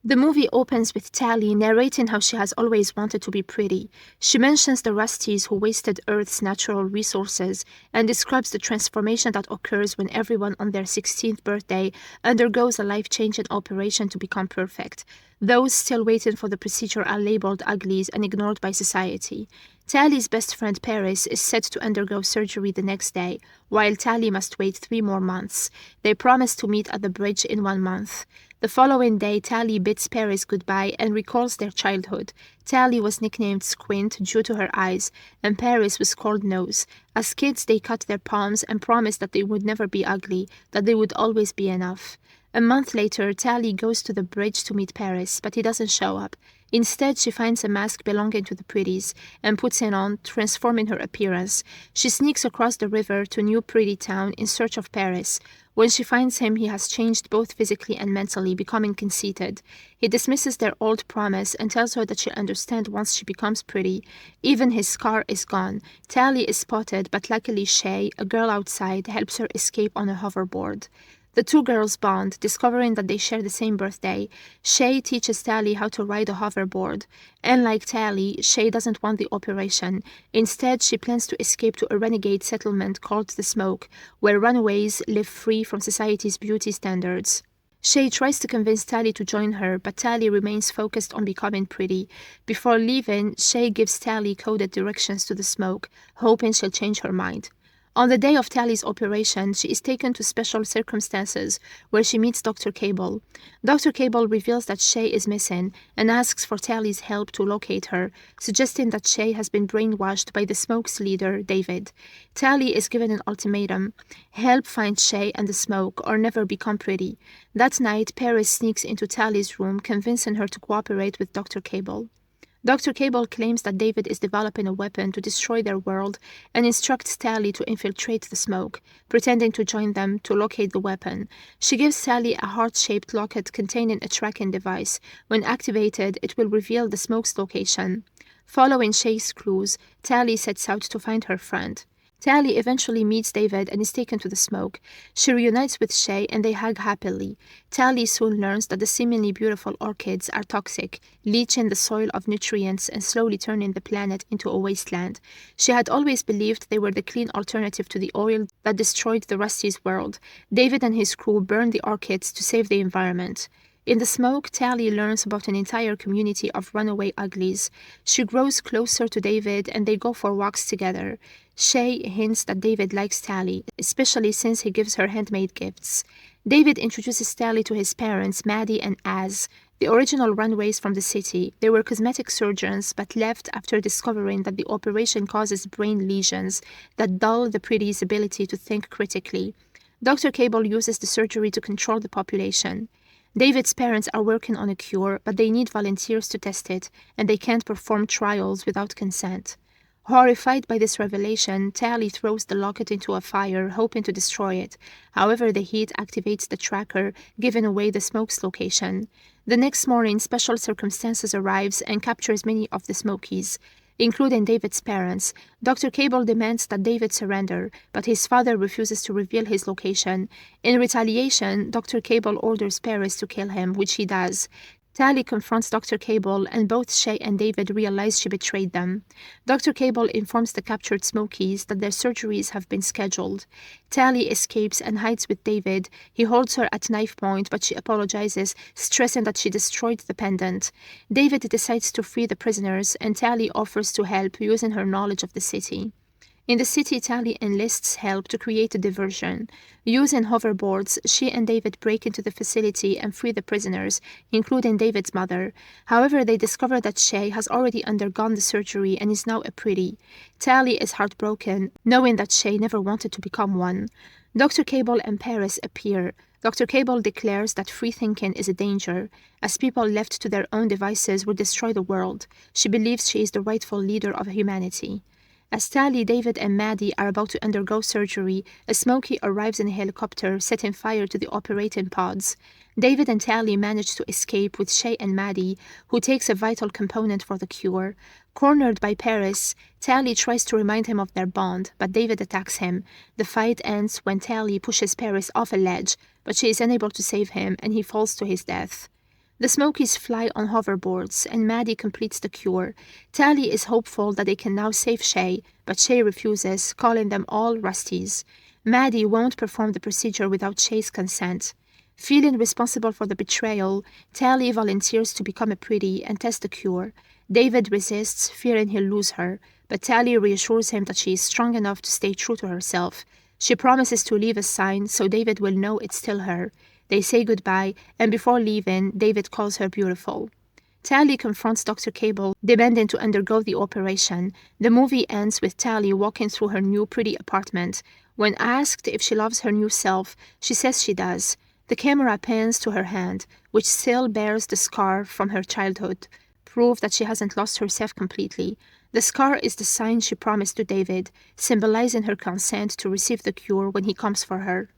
The movie opens with Tally narrating how she has always wanted to be pretty. She mentions the Rusties who wasted Earth's natural resources and describes the transformation that occurs when everyone on their 16th birthday undergoes a life-changing operation to become perfect. Those still waiting for the procedure are labeled uglies and ignored by society. Tally's best friend Paris is set to undergo surgery the next day, while Tally must wait 3 more months. They promise to meet at the bridge in 1 month. The following day, Tally bids Paris goodbye and recalls their childhood. Tally was nicknamed Squint due to her eyes, and Paris was called Nose. As kids, they cut their palms and promised that they would never be ugly, that they would always be enough. A month later, Tally goes to the bridge to meet Paris, but he doesn't show up. Instead, she finds a mask belonging to the pretties and puts it on, transforming her appearance. She sneaks across the river to New Pretty Town in search of Paris. When she finds him, he has changed both physically and mentally, becoming conceited. He dismisses their old promise and tells her that she'll understand once she becomes pretty. Even his scar is gone. Tally is spotted, but luckily Shay, a girl outside, helps her escape on a hoverboard. The two girls bond, discovering that they share the same birthday. Shay teaches Tally how to ride a hoverboard. Unlike Tally, Shay doesn't want the operation. Instead, she plans to escape to a renegade settlement called The Smoke, where runaways live free from society's beauty standards. Shay tries to convince Tally to join her, but Tally remains focused on becoming pretty. Before leaving, Shay gives Tally coded directions to The Smoke, hoping she'll change her mind. On the day of Tally's operation, she is taken to special circumstances where she meets Dr. Cable. Dr. Cable reveals that Shay is missing and asks for Tally's help to locate her, suggesting that Shay has been brainwashed by the Smoke's leader, David. Tally is given an ultimatum: help find Shay and the Smoke or never become pretty. That night, Paris sneaks into Tally's room, convincing her to cooperate with Dr. Cable. Dr. Cable claims that David is developing a weapon to destroy their world and instructs Tally to infiltrate the Smoke, pretending to join them to locate the weapon. She gives Tally a heart-shaped locket containing a tracking device. When activated, it will reveal the Smoke's location. Following Shay's clues, Tally sets out to find her friend. Tally eventually meets David and is taken to the Smoke. She reunites with Shay and they hug happily. Tally soon learns that the seemingly beautiful orchids are toxic, leaching the soil of nutrients and slowly turning the planet into a wasteland. She had always believed they were the clean alternative to the oil that destroyed the Rusty's world. David and his crew burn the orchids to save the environment. In the Smoke, Tally learns about an entire community of runaway uglies. She grows closer to David and they go for walks together. Shay hints that David likes Tally, especially since he gives her handmade gifts. David introduces Tally to his parents, Maddie and Az, the original runaways from the city. They were cosmetic surgeons but left after discovering that the operation causes brain lesions that dull the pretty's ability to think critically. Dr. Cable uses the surgery to control the population. David's parents are working on a cure, but they need volunteers to test it, and they can't perform trials without consent. Horrified by this revelation, Tally throws the locket into a fire, hoping to destroy it. However, the heat activates the tracker, giving away the Smoke's location. The next morning, special circumstances arrives and captures many of the Smokies, including David's parents. Dr. Cable demands that David surrender, but his father refuses to reveal his location. In retaliation, Dr. Cable orders Paris to kill him, which he does. Tally confronts Dr. Cable, and both Shay and David realize she betrayed them. Dr. Cable informs the captured Smokies that their surgeries have been scheduled. Tally escapes and hides with David. He holds her at knife point, but she apologizes, stressing that she destroyed the pendant. David decides to free the prisoners, and Tally offers to help using her knowledge of the city. In the city, Tally enlists help to create a diversion. Using hoverboards, she and David break into the facility and free the prisoners, including David's mother. However, they discover that Shay has already undergone the surgery and is now a pretty. Tally is heartbroken, knowing that Shay never wanted to become one. Dr. Cable and Paris appear. Dr. Cable declares that free thinking is a danger, as people left to their own devices will destroy the world. She believes she is the rightful leader of humanity. As Tally, David, and Maddie are about to undergo surgery, a Smoky arrives in a helicopter, setting fire to the operating pods. David and Tally manage to escape with Shay and Maddie, who takes a vital component for the cure. Cornered by Paris, Tally tries to remind him of their bond, but David attacks him. The fight ends when Tally pushes Paris off a ledge, but she is unable to save him, and he falls to his death. The Smokies fly on hoverboards, and Maddie completes the cure. Tally is hopeful that they can now save Shay, but Shay refuses, calling them all Rusties. Maddie won't perform the procedure without Shay's consent. Feeling responsible for the betrayal, Tally volunteers to become a pretty and test the cure. David resists, fearing he'll lose her, but Tally reassures him that she is strong enough to stay true to herself. She promises to leave a sign so David will know it's still her. They say goodbye, and before leaving, David calls her beautiful. Tally confronts Dr. Cable, demanding to undergo the operation. The movie ends with Tally walking through her new pretty apartment. When asked if she loves her new self, she says she does. The camera pans to her hand, which still bears the scar from her childhood, proof that she hasn't lost herself completely. The scar is the sign she promised to David, symbolizing her consent to receive the cure when he comes for her.